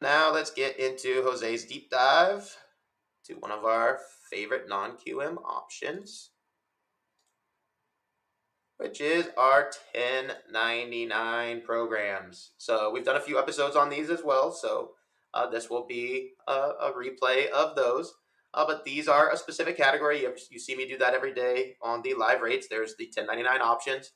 Now let's get into Jose's deep dive to one of our favorite non-QM options, which is our 1099 programs. So we've done a few episodes on these as well, so this will be a replay of those. But these are a specific category. You see me do that every day on the live rates. There's the 1099 options.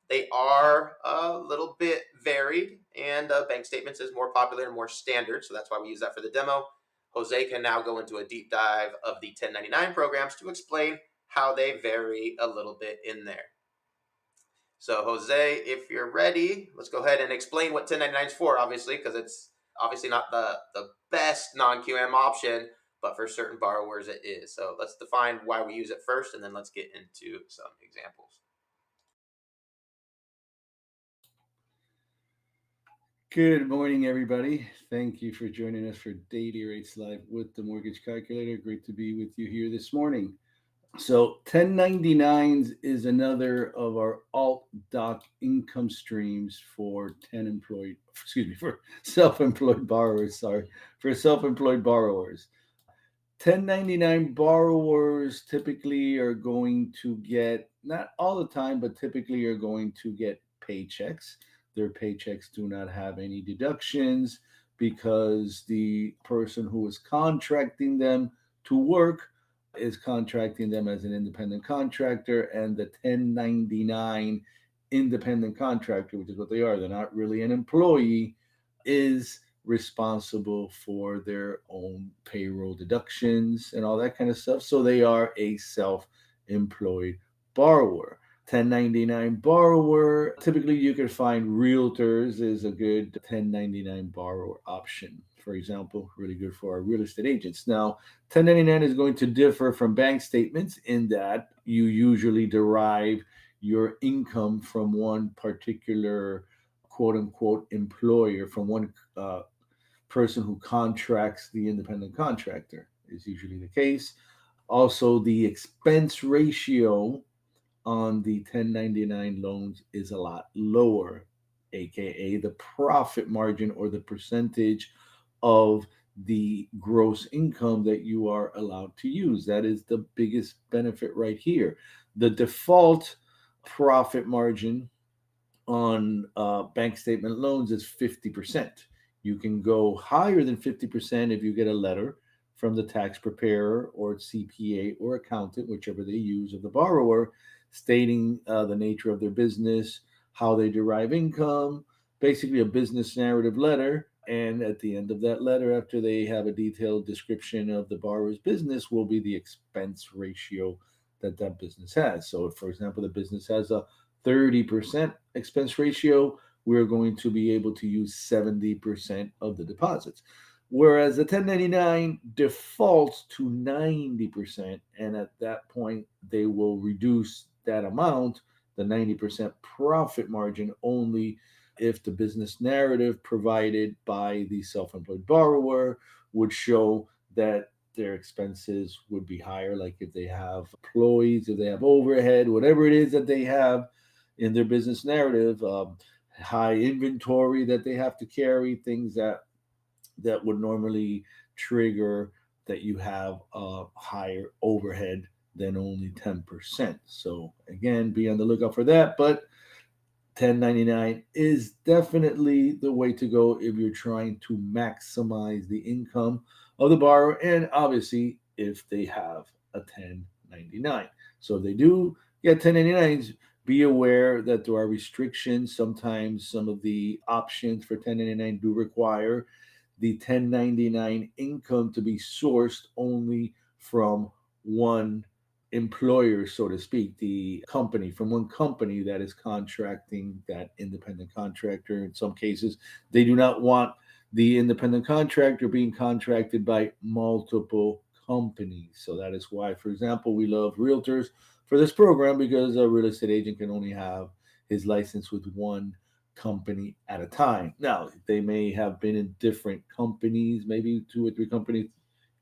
They are a little bit varied, and bank statements is more popular and more standard, so that's why we use that for the demo. Jose can now go into a deep dive of the 1099 programs to explain how they vary a little bit in there. So, Jose, if you're ready, let's go ahead and explain what 1099 is for, obviously, because it's obviously not the best non-QM option, but for certain borrowers it is. So let's define why we use it first, and then let's get into some examples. Good morning, everybody. Thank you for joining us for Daily Rates Live with the Mortgage Calculator. Great to be with you here this morning. So, 1099s is another of our alt doc income streams for for self-employed borrowers. Sorry, for self-employed borrowers. 1099 borrowers typically are going to get, not all the time, but typically are going to get paychecks. Their paychecks do not have any deductions because the person who is contracting them to work is contracting them as an independent contractor, and the 1099 independent contractor, which is what they are, they're not really an employee, is responsible for their own payroll deductions and all that kind of stuff. So they are a self employed borrower. 1099 borrower, typically you can find realtors is a good 1099 borrower option. For example, really good for our real estate agents. Now, 1099 is going to differ from bank statements in that you usually derive your income from one particular quote unquote employer, from one person who contracts the independent contractor, is usually the case. Also, the expense ratio on the 1099 loans is a lot lower, aka the profit margin or the percentage of the gross income that you are allowed to use. That is the biggest benefit right here. The default profit margin on bank statement loans is 50%. You can go higher than 50% if you get a letter from the tax preparer or CPA or accountant, whichever they use, of the borrower, stating the nature of their business, how they derive income, basically a business narrative letter. And at the end of that letter, after they have a detailed description of the borrower's business, will be the expense ratio that that business has. So, if, for example, the business has a 30% expense ratio, we're going to be able to use 70% of the deposits. Whereas the 1099 defaults to 90%, and at that point, they will reduce that amount, the 90% profit margin, only if the business narrative provided by the self employed borrower would show that their expenses would be higher, like if they have employees, if they have overhead, whatever it is that they have in their business narrative, high inventory that they have to carry, things that would normally trigger that you have a higher overhead than only 10%. So again, be on the lookout for that. But 1099 is definitely the way to go if you're trying to maximize the income of the borrower, and obviously if they have a 1099. So if they do get 1099s, be aware that there are restrictions. Sometimes some of the options for 1099 do require the 1099 income to be sourced only from one employer, so to speak, the company, from one company that is contracting that independent contractor. In some cases, they do not want the independent contractor being contracted by multiple companies. So that is why, for example, we love realtors for this program, because a real estate agent can only have his license with one company at a time. Now, they may have been in different companies, maybe two or three companies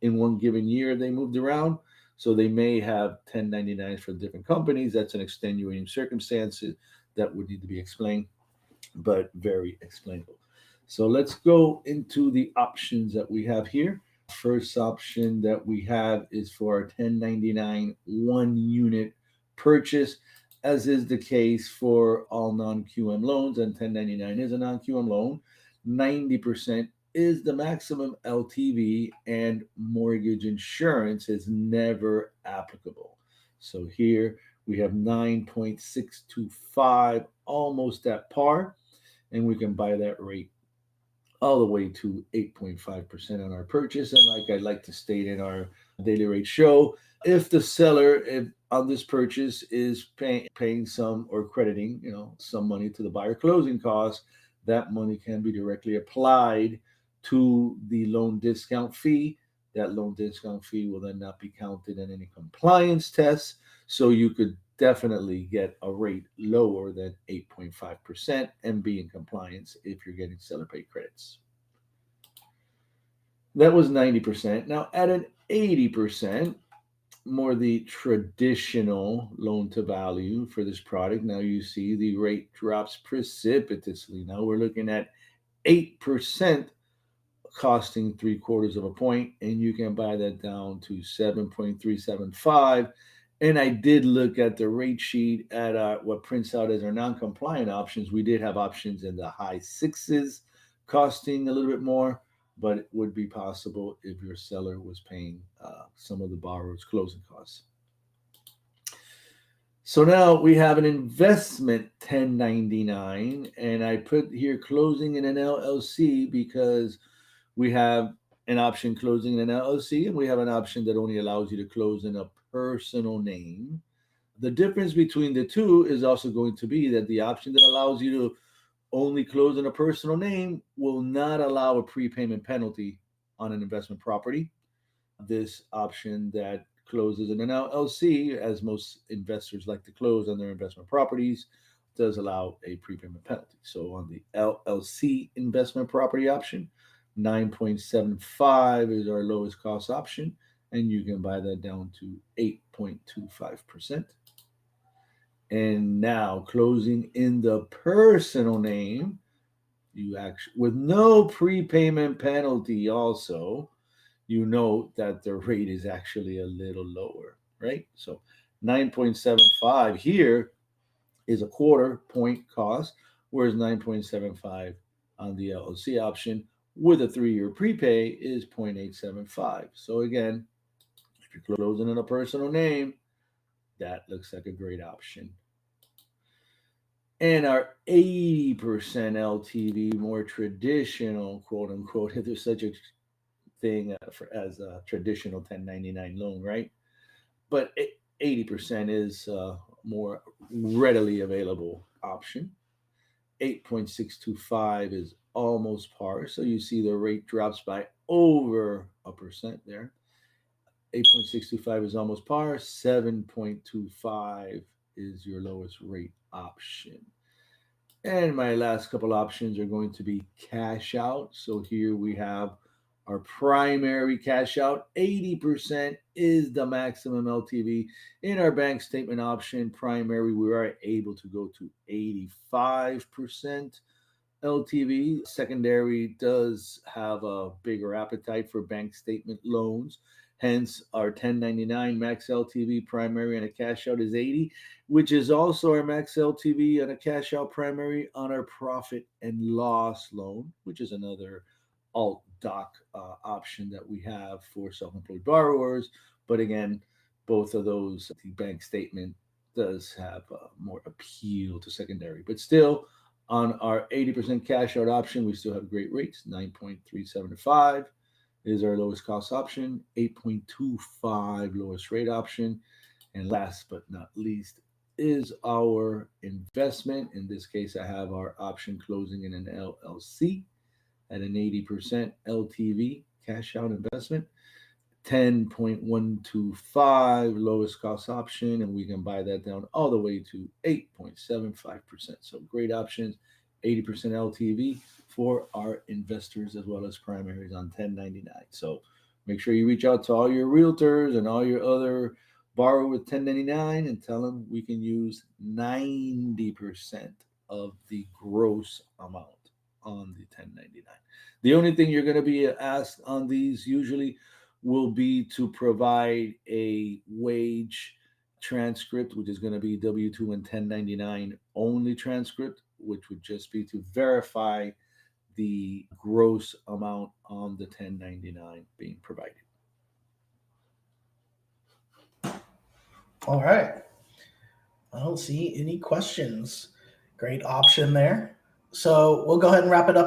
in one given year they moved around. So they may have 1099s for different companies. That's an extenuating circumstance that would need to be explained, but very explainable. So let's go into the options that we have here. First option that we have is for our 1099 one unit purchase, as is the case for all non QM loans, and 1099 is a non QM loan. 90% is the maximum LTV, and mortgage insurance is never applicable. So here we have 9.625, almost at par, and we can buy that rate all the way to 8.5% on our purchase. And like I like to state in our daily rate show, if the seller if on this purchase is paying some or crediting, some money to the buyer closing costs, that money can be directly applied to the loan discount fee. That loan discount fee will then not be counted in any compliance tests. So you could definitely get a rate lower than 8.5% and be in compliance if you're getting seller paid credits. That was 90%. Now, at an 80%, more the traditional loan to value for this product, now you see the rate drops precipitously. Now we're looking at 8%, costing 3/4 of a point, and you can buy that down to 7.375. And I did look at the rate sheet at what prints out as our non-compliant options. We did have options in the high sixes, costing a little bit more, but it would be possible if your seller was paying some of the borrower's closing costs. So now we have an investment 1099, and I put here closing in an LLC because we have an option closing in an LLC, and we have an option that only allows you to close in a personal name. The difference between the two is also going to be that the option that allows you to only close in a personal name will not allow a prepayment penalty on an investment property. This option that closes in an LLC, as most investors like to close on their investment properties, does allow a prepayment penalty. So on the LLC investment property option, 9.75 is our lowest cost option, and you can buy that down to 8.25%. And now closing in the personal name, you actually with no prepayment penalty also, you know that the rate is actually a little lower, right? So 9.75 here is a quarter point cost, whereas 9.75 on the LLC option with a 3-year prepay is 0.875. So again, if you're closing in a personal name, that looks like a great option. And our 80% LTV, more traditional, quote unquote, if there's such a thing as a traditional 1099 loan, right? But 80% is a more readily available option. 8.625 is almost par. So you see the rate drops by over a percent there. 8.625 is almost par. 7.25 is your lowest rate option. And my last couple options are going to be cash out. So here we have our primary cash out. 80% is the maximum LTV. In our bank statement option, primary, we are able to go to 85% LTV. Secondary does have a bigger appetite for bank statement loans. Hence, our 1099 max LTV primary and a cash out is 80, which is also our max LTV and a cash out primary on our profit and loss loan, which is another alt doc option that we have for self-employed borrowers. But again, both of those, the bank statement does have more appeal to secondary. But still, on our 80% cash out option, we still have great rates. 9.375 is our lowest cost option, 8.25 lowest rate option. And last but not least is our investment. In this case, I have our option closing in an LLC at an 80% LTV cash out investment. 10.125 lowest cost option, and we can buy that down all the way to 8.75%. So great options, 80% LTV for our investors as well as primaries on 1099. So make sure you reach out to all your realtors and all your other borrower with 1099 and tell them we can use 90% of the gross amount on the 1099. The only thing you're going to be asked on these usually will be to provide a wage transcript, which is going to be W 2 and 1099 only transcript, which would just be to verify the gross amount on the 1099 being provided. All right. I don't see any questions. Great option there. So we'll go ahead and wrap it up